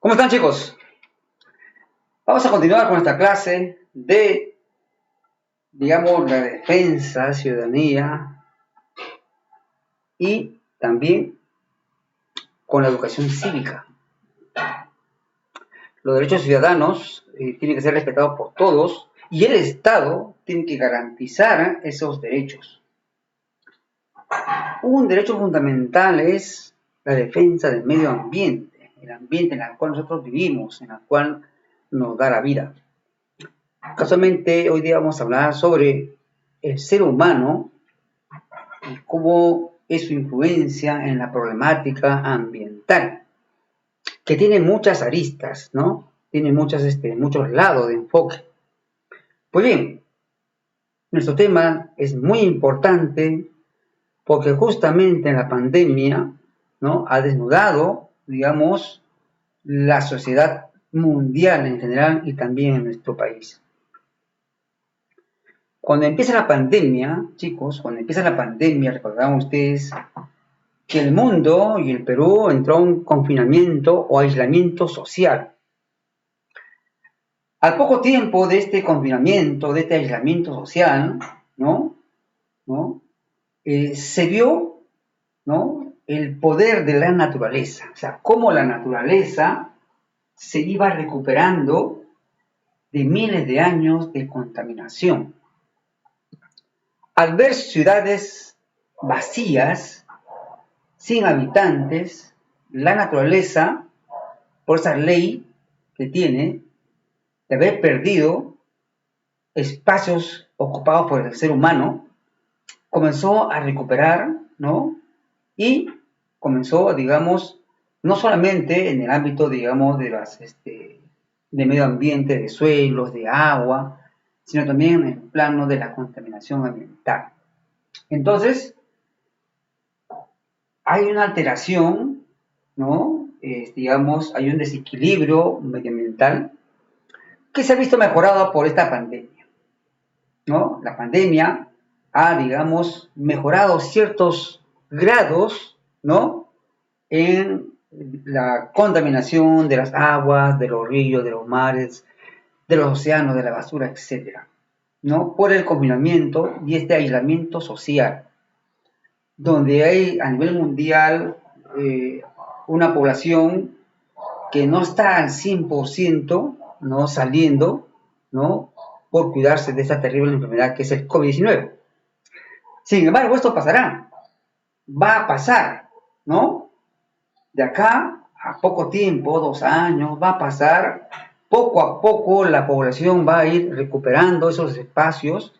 ¿Cómo están, chicos? Vamos a continuar con esta clase de, digamos, la defensa, ciudadanía y también con la educación cívica. Los derechos ciudadanos tienen que ser respetados por todos y el Estado tiene que garantizar esos derechos. Un derecho fundamental es la defensa del medio ambiente, el ambiente en el cual nosotros vivimos, en el cual nos da la vida. Casualmente, hoy día vamos a hablar sobre el ser humano y cómo es su influencia en la problemática ambiental, que tiene muchas aristas, ¿no? Tiene muchos lados de enfoque. Pues bien, nuestro tema es muy importante porque justamente en la pandemia, ¿no?, ha desnudado, digamos, la sociedad mundial en general y también en nuestro país. Cuando empieza la pandemia, chicos, recordarán ustedes que el mundo y el Perú entró a un confinamiento o aislamiento social. Al poco tiempo de este confinamiento, de este aislamiento social, se vio, ¿no?, el poder de la naturaleza, o sea, cómo la naturaleza se iba recuperando de miles de años de contaminación. Al ver ciudades vacías, sin habitantes, la naturaleza, por esa ley que tiene, de haber perdido espacios ocupados por el ser humano, comenzó a recuperar, ¿no? Y comenzó, digamos, no solamente en el ámbito, digamos, de medio ambiente, de suelos, de agua, sino también en el plano de la contaminación ambiental. Entonces, hay una alteración, ¿no? Digamos, hay un desequilibrio medioambiental que se ha visto mejorado por esta pandemia, ¿no? La pandemia ha, digamos, mejorado ciertos grados, ¿no?, en la contaminación de las aguas, de los ríos, de los mares, de los océanos, de la basura, etc., ¿no?, por el confinamiento y este aislamiento social, donde hay a nivel mundial una población que no está al 100%, ¿no?, saliendo, ¿no?, por cuidarse de esta terrible enfermedad que es el COVID-19. Sin embargo, esto pasará, va a pasar, ¿no? De acá a poco tiempo, 2 años, va a pasar, poco a poco la población va a ir recuperando esos espacios,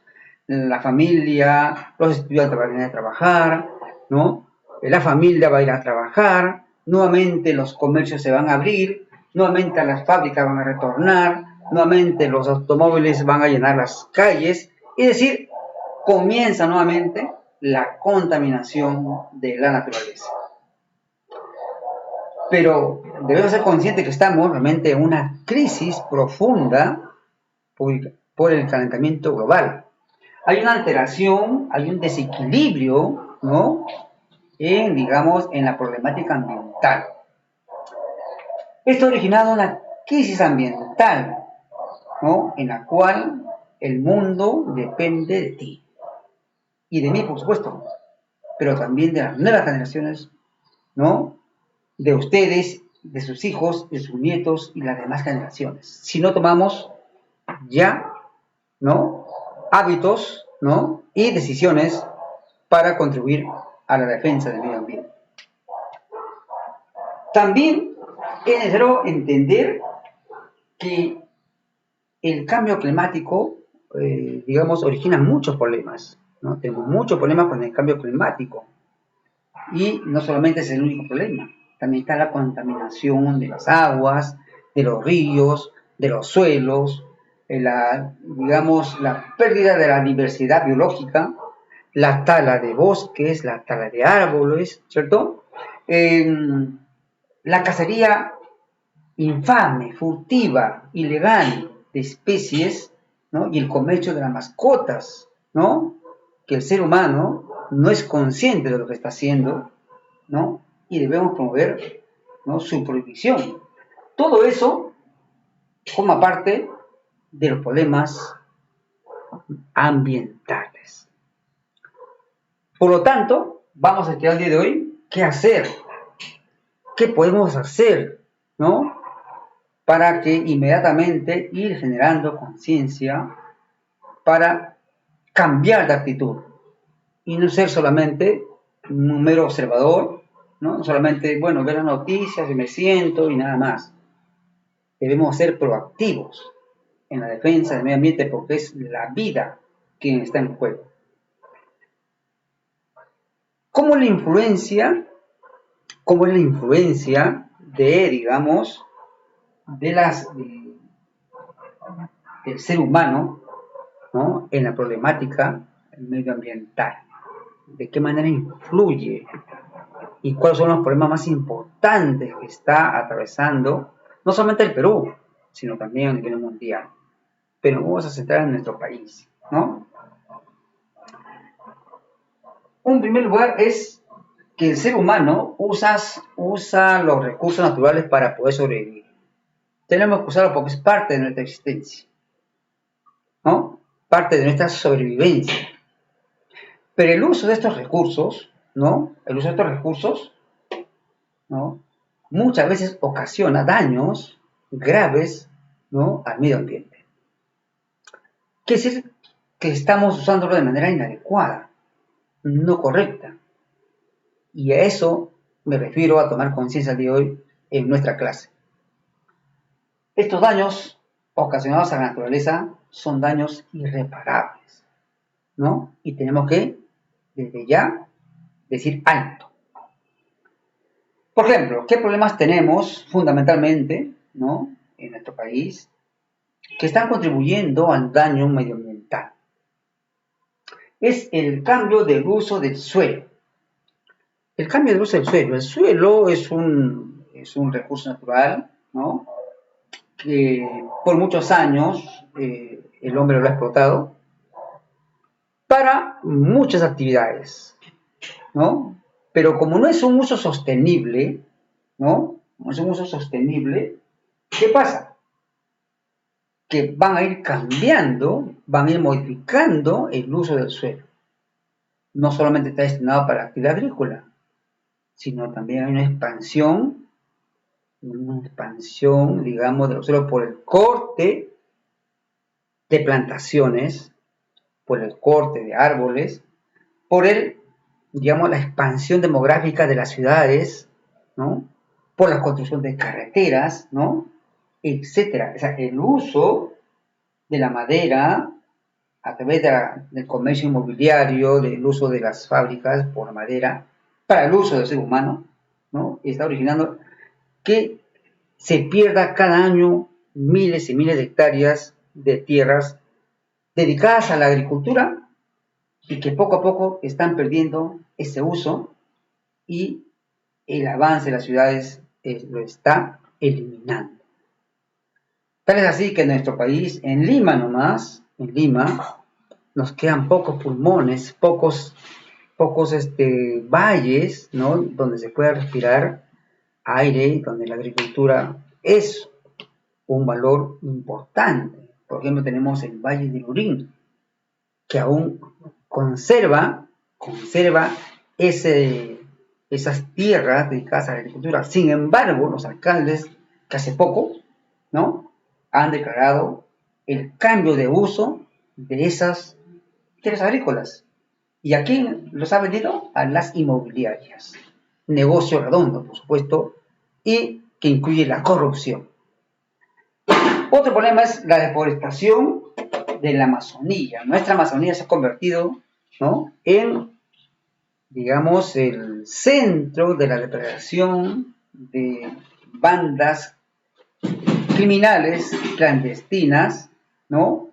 la familia, los estudiantes van a ir a trabajar, ¿no? La familia va a ir a trabajar, nuevamente los comercios se van a abrir, nuevamente las fábricas van a retornar, nuevamente los automóviles van a llenar las calles, es decir, comienza nuevamente la contaminación de la naturaleza. Pero debemos ser conscientes que estamos realmente en una crisis profunda por el calentamiento global. Hay una alteración, hay un desequilibrio, ¿no?, digamos, en la problemática ambiental. Esto ha originado una crisis ambiental, ¿no?, en la cual el mundo depende de ti y de mí, por supuesto, pero también de las nuevas generaciones, ¿no?, de ustedes, de sus hijos, de sus nietos y las demás generaciones. Si no tomamos ya, ¿no?, hábitos, ¿no?, y decisiones para contribuir a la defensa del medio ambiente. También es necesario entender que el cambio climático, digamos, origina muchos problemas, ¿no? Tenemos muchos problemas con el cambio climático. Y no solamente es el único problema, también está la contaminación de las aguas, de los ríos, de los suelos, digamos, la pérdida de la diversidad biológica, la tala de bosques, la tala de árboles, ¿cierto? La cacería infame, furtiva, ilegal de especies, ¿no?, y el comercio de las mascotas, ¿no?, que el ser humano no es consciente de lo que está haciendo, ¿no?, y debemos promover, ¿no?, su prohibición. Todo eso forma parte de los problemas ambientales. Por lo tanto, vamos a estudiar el día de hoy qué hacer, qué podemos hacer, ¿no? Para que inmediatamente ir generando conciencia para cambiar de actitud y no ser solamente un mero observador, ¿no? No solamente, bueno, ver las noticias y me siento y nada más. Debemos ser proactivos en la defensa del medio ambiente porque es la vida quien está en juego. ¿Cómo es la influencia de, digamos, del ser humano, ¿no? En la problemática medioambiental? ¿De qué manera influye? ¿Y cuáles son los problemas más importantes que está atravesando no solamente el Perú, sino también a nivel mundial? Pero vamos a centrar en nuestro país, ¿no? En primer lugar es que el ser humano usa los recursos naturales para poder sobrevivir. Tenemos que usarlo porque es parte de nuestra existencia, ¿no? Parte de nuestra sobrevivencia. Pero el uso de estos recursos, ¿no? El uso de estos recursos, ¿no? Muchas veces ocasiona daños graves, ¿no? Al medio ambiente. Quiere decir que estamos usándolo de manera inadecuada, no correcta. Y a eso me refiero a tomar conciencia el día de hoy en nuestra clase. Estos daños ocasionados a la naturaleza son daños irreparables, ¿no? Y tenemos que, desde ya, decir alto. Por ejemplo, ¿qué problemas tenemos fundamentalmente, ¿no? En nuestro país que están contribuyendo al daño medioambiental? Es el cambio del uso del suelo. El cambio del uso del suelo. El suelo es un recurso natural, ¿no? Que por muchos años el hombre lo ha explotado para muchas actividades, ¿no? Pero como no es un uso sostenible, ¿no? No es un uso sostenible, ¿qué pasa? Que van a ir cambiando, van a ir modificando el uso del suelo. No solamente está destinado para la actividad agrícola, sino también hay una expansión, digamos, de los suelos por el corte de plantaciones, por el corte de árboles, por digamos, la expansión demográfica de las ciudades, ¿no? Por la construcción de carreteras, ¿no? Etcétera. O sea, el uso de la madera a través del comercio inmobiliario, del uso de las fábricas por madera, para el uso del ser humano, ¿no? Está originando que se pierda cada año miles y miles de hectáreas de tierras dedicadas a la agricultura y que poco a poco están perdiendo ese uso y el avance de las ciudades lo está eliminando. Tal es así que en nuestro país, en Lima nomás, en Lima, nos quedan pocos pulmones, pocos valles, ¿no? Donde se pueda respirar aire, donde la agricultura es un valor importante. Por ejemplo, tenemos el Valle del Lurín, que aún conserva esas tierras dedicadas a la agricultura. Sin embargo, los alcaldes, que hace poco, ¿no? Han declarado el cambio de uso de esas tierras agrícolas. ¿Y a quién los ha vendido? A las inmobiliarias. Negocio redondo, por supuesto, y que incluye la corrupción. Otro problema es la deforestación de la Amazonía. Nuestra Amazonía se ha convertido, ¿no? En, digamos, el centro de la depredación de bandas criminales clandestinas, ¿no?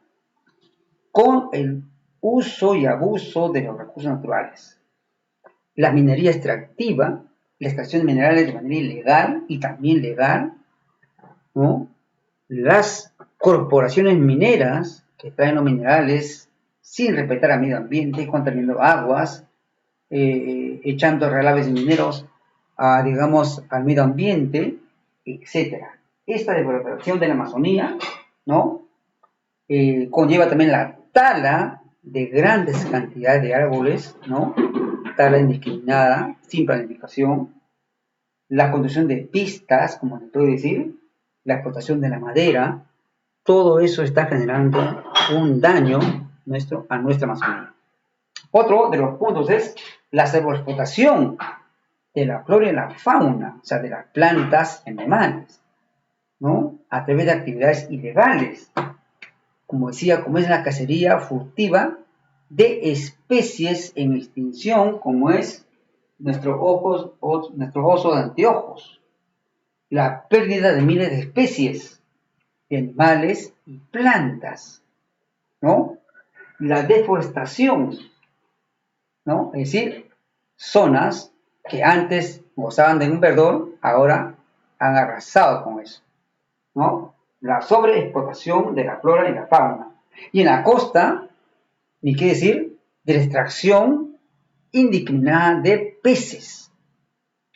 Con el uso y abuso de los recursos naturales. La minería extractiva, la extracción de minerales de manera ilegal y también legal, ¿no? Las corporaciones mineras que traen los minerales sin respetar al medio ambiente, contaminando aguas, echando relaves mineros digamos, al medio ambiente, etc. esta deforestación de la Amazonía, ¿no? Conlleva también la tala de grandes cantidades de árboles, ¿no? Tala indiscriminada, sin planificación, la construcción de pistas, como se puede decir, la explotación de la madera, todo eso está generando un daño a nuestra Amazonía. Otro de los puntos es la sobreexplotación de la flora y la fauna, o sea, de las plantas y animales, ¿no? A través de actividades ilegales, como decía, como es la cacería furtiva de especies en extinción, como es nuestro oso de anteojos, la pérdida de miles de especies de animales y plantas, ¿no? La deforestación, ¿no? Es decir, zonas que antes gozaban de un verdor, ahora han arrasado con eso, ¿no? La sobreexplotación de la flora y la fauna. Y en la costa, ni qué decir, de la extracción indiscriminada de peces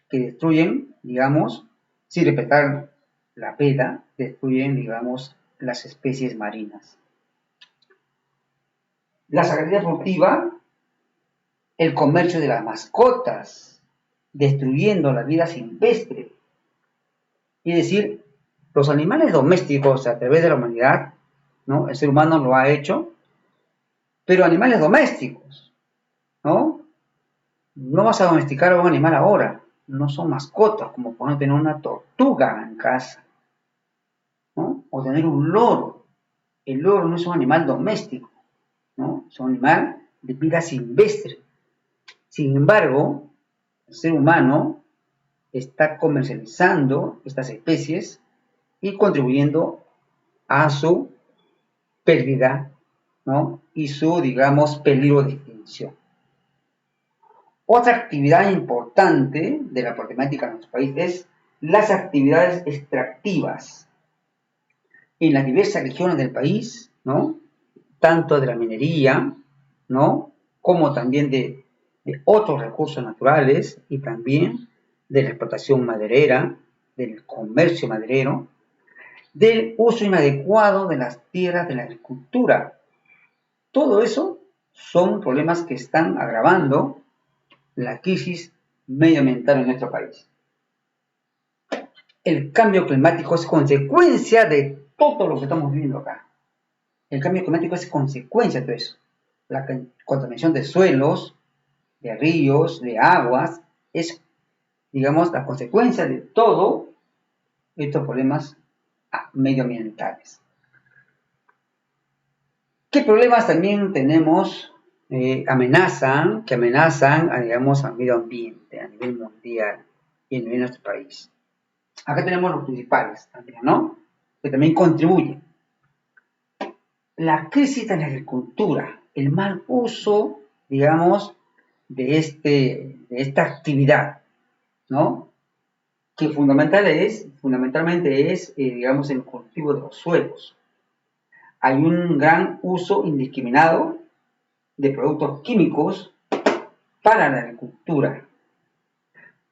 que destruyen, digamos, sin respetar la veda, destruyen, digamos, las especies marinas. La sagrada furtiva, el comercio de las mascotas, destruyendo la vida silvestre. Es decir, los animales domésticos a través de la humanidad, ¿no? El ser humano lo ha hecho, pero animales domésticos, ¿no? No vas a domesticar a un animal ahora, no son mascotas, como poder tener una tortuga en casa, ¿no? O tener un loro. El loro no es un animal doméstico, ¿no? Es un animal de vida silvestre. Sin embargo, el ser humano está comercializando estas especies y contribuyendo a su pérdida, ¿no? Y su, digamos, peligro de extinción. Otra actividad importante de la problemática de nuestro país es las actividades extractivas en las diversas regiones del país, ¿no? Tanto de la minería, ¿no? Como también de otros recursos naturales y también de la explotación maderera, del comercio maderero, del uso inadecuado de las tierras de la agricultura. Todo eso son problemas que están agravando la crisis medioambiental en nuestro país. El cambio climático es consecuencia de todo lo que estamos viviendo acá. El cambio climático es consecuencia de todo eso. La contaminación de suelos, de ríos, de aguas, es, digamos, la consecuencia de todos estos problemas medioambientales. ¿Qué problemas también tenemos que amenazan, digamos, al medio ambiente a nivel mundial y a nivel de nuestro país? Acá tenemos los principales también, ¿no? Que también contribuyen. La crisis de la agricultura, el mal uso, digamos, de esta actividad, ¿no? Que fundamentalmente es, digamos, el cultivo de los suelos. Hay un gran uso indiscriminado de productos químicos para la agricultura,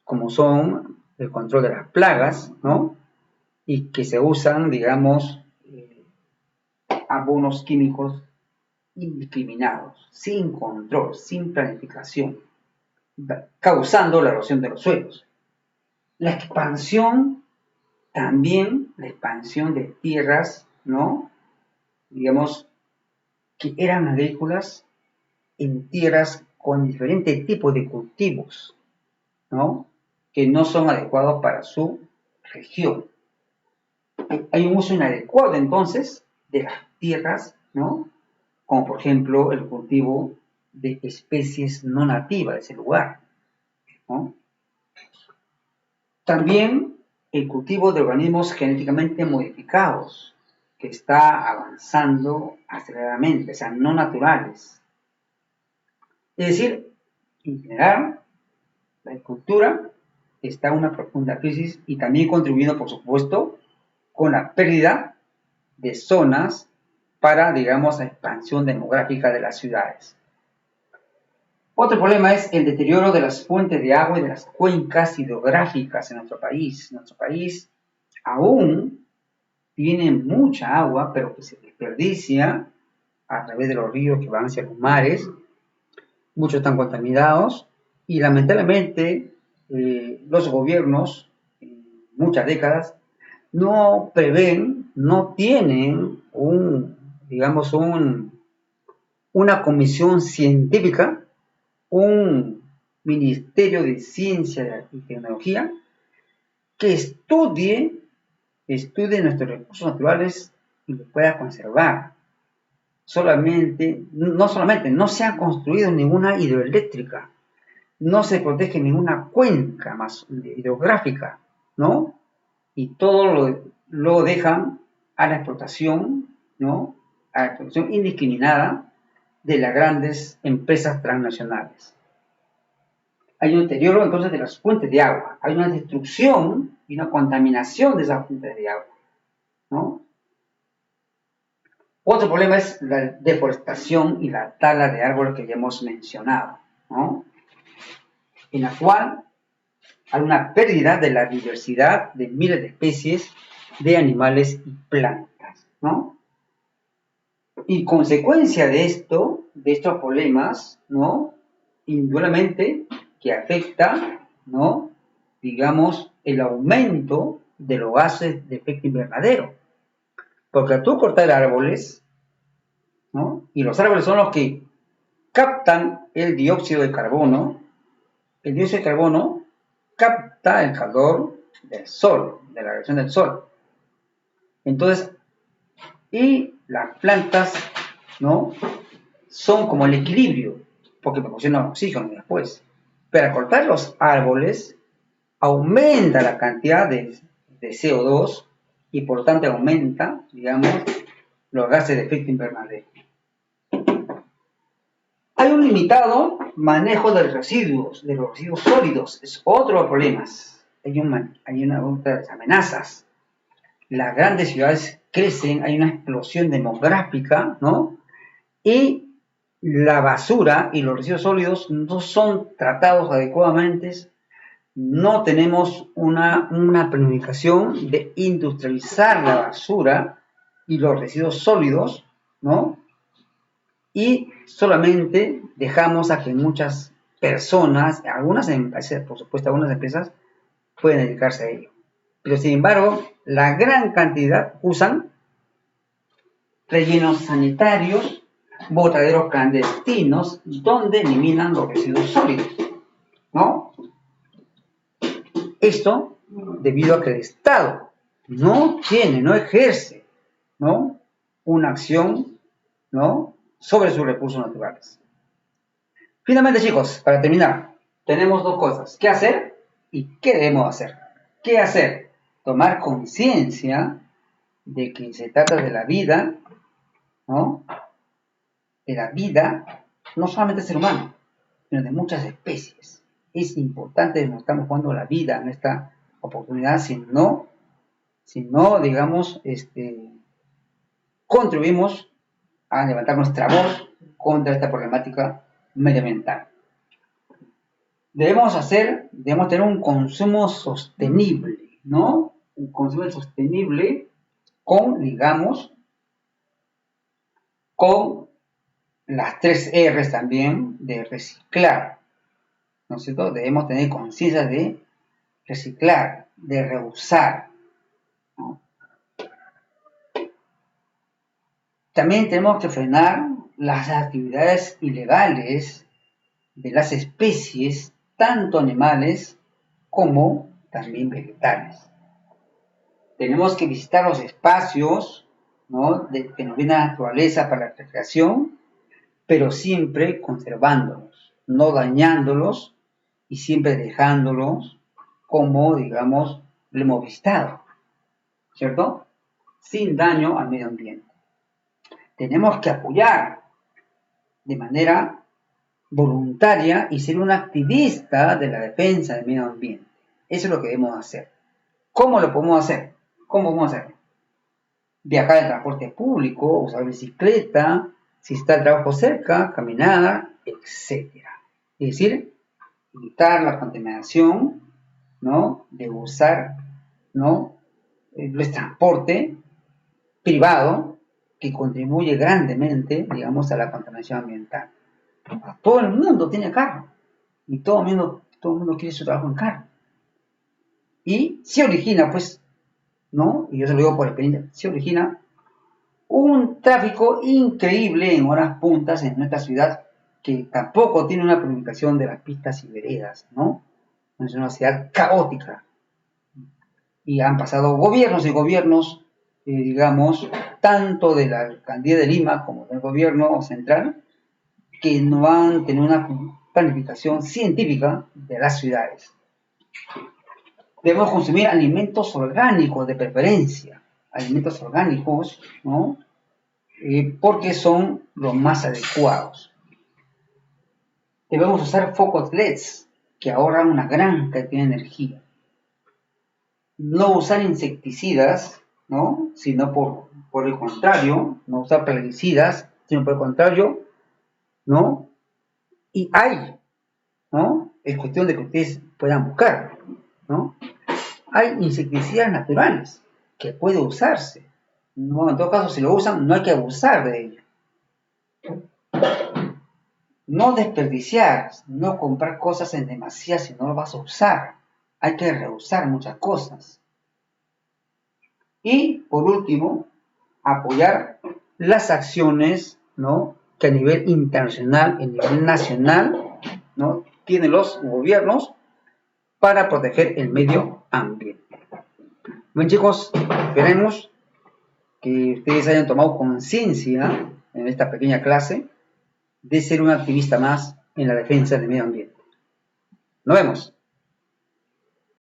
como son el control de las plagas, ¿no? Y que se usan, digamos, abonos químicos indiscriminados, sin control, sin planificación, causando la erosión de los suelos. La expansión, también la expansión de tierras, ¿no? Digamos, que eran agrícolas en tierras con diferentes tipos de cultivos, ¿no? Que no son adecuados para su región. Hay un uso inadecuado, entonces, de las tierras, ¿no? Como por ejemplo el cultivo de especies no nativas de ese lugar, ¿no? También el cultivo de organismos genéticamente modificados, que está avanzando aceleradamente, o sea, no naturales. Es decir, en general, la agricultura está en una profunda crisis y también contribuyendo, por supuesto, con la pérdida de zonas para, digamos, la expansión demográfica de las ciudades. Otro problema es el deterioro de las fuentes de agua y de las cuencas hidrográficas en nuestro país. Nuestro país aún tiene mucha agua, pero que se desperdicia a través de los ríos que van hacia los mares. Muchos están contaminados y lamentablemente los gobiernos, en muchas décadas, no prevén, no tienen digamos, una comisión científica, un ministerio de ciencia y tecnología que estudie nuestros recursos naturales y los pueda conservar. No se ha construido ninguna hidroeléctrica, no se protege ninguna cuenca más hidrográfica, ¿no? Y todo lo dejan a la explotación, ¿no? A la explotación indiscriminada de las grandes empresas transnacionales. Hay un deterioro entonces de las fuentes de agua, hay una destrucción y una contaminación de esas fuentes de agua, ¿no? Otro problema es la deforestación y la tala de árboles que ya hemos mencionado, ¿no? En la cual hay una pérdida de la diversidad de miles de especies de animales y plantas, ¿no? Y consecuencia de estos problemas, ¿no? Indudablemente que afecta, ¿no? Digamos, el aumento de los gases de efecto invernadero. Porque al tú cortar árboles, ¿no? Y los árboles son los que captan el dióxido de carbono. El dióxido de carbono capta el calor del sol, de la radiación del sol. Entonces, y las plantas, ¿no? Son como el equilibrio, porque proporcionan oxígeno después. Pero al cortar los árboles, aumenta la cantidad de CO2 y por lo tanto aumenta, digamos, los gases de efecto invernadero. Hay un limitado manejo de los residuos sólidos, es otro de los problemas. Hay una otras amenazas. Las grandes ciudades crecen, hay una explosión demográfica, ¿no? Y la basura y los residuos sólidos no son tratados adecuadamente, no tenemos una planificación de industrializar la basura y los residuos sólidos, ¿no? Y solamente dejamos a que muchas personas, algunas empresas, por supuesto, algunas empresas pueden dedicarse a ello. Pero sin embargo, la gran cantidad usan rellenos sanitarios, botaderos clandestinos, donde eliminan los residuos sólidos, ¿no? Esto debido a que el Estado no ejerce, ¿no? Una acción, ¿no? Sobre sus recursos naturales. Finalmente, chicos, para terminar, tenemos dos cosas: qué hacer y qué debemos hacer. ¿Qué hacer? Tomar conciencia de que se trata de la vida, ¿no? De la vida, no solamente del ser humano, sino de muchas especies. Es importante, no estamos jugando la vida en esta oportunidad, si no, digamos, contribuimos a levantar nuestra voz contra esta problemática medioambiental. Debemos tener un consumo sostenible, ¿no? Un consumo sostenible digamos, con las 3 R's también de reciclar, ¿no es cierto? Debemos tener conciencia de reciclar, de reusar, ¿no? También tenemos que frenar las actividades ilegales de las especies, tanto animales como también vegetales. Tenemos que visitar los espacios, ¿no? Que nos viene la naturaleza para la recreación, pero siempre conservándolos, no dañándolos y siempre dejándolos como, digamos, lo hemos visitado, ¿cierto? Sin daño al medio ambiente. Tenemos que apoyar de manera voluntaria y ser un activista de la defensa del medio ambiente. Eso es lo que debemos hacer. ¿Cómo lo podemos hacer? ¿Cómo vamos a hacer? Viajar en transporte público, usar bicicleta, si está el trabajo cerca, caminar, etc. Es decir, evitar la contaminación, ¿no? De usar, ¿no? El transporte privado que contribuye grandemente, digamos, a la contaminación ambiental. Todo el mundo tiene carro y todo el mundo quiere su trabajo en carro. Y se origina, pues, ¿no? Y yo se lo digo por experiencia, se origina un tráfico increíble en horas puntas en nuestra ciudad, que tampoco tiene una planificación de las pistas y veredas, ¿no? Es una ciudad caótica. Y han pasado gobiernos y gobiernos, digamos, tanto de la alcaldía de Lima como del gobierno central, que no han tenido una planificación científica de las ciudades. Debemos consumir alimentos orgánicos de preferencia, alimentos orgánicos, ¿no? Porque son los más adecuados. Debemos usar focos LEDs que ahorran una gran cantidad de energía. No usar insecticidas, ¿no? Sino por el contrario, no usar plaguicidas, sino por el contrario, ¿no? Y hay, ¿no? Es cuestión de que ustedes puedan buscar, ¿no? Hay insecticidas naturales que pueden usarse. No, en todo caso, si lo usan, no hay que abusar de ello. No desperdiciar, no comprar cosas en demasía si no lo vas a usar. Hay que reusar muchas cosas. Y, por último, apoyar las acciones, ¿no?, que a nivel internacional, a nivel nacional, ¿no?, tienen los gobiernos para proteger el medio ambiente. Bueno, chicos, esperemos que ustedes hayan tomado conciencia en esta pequeña clase de ser un activista más en la defensa del medio ambiente. Nos vemos.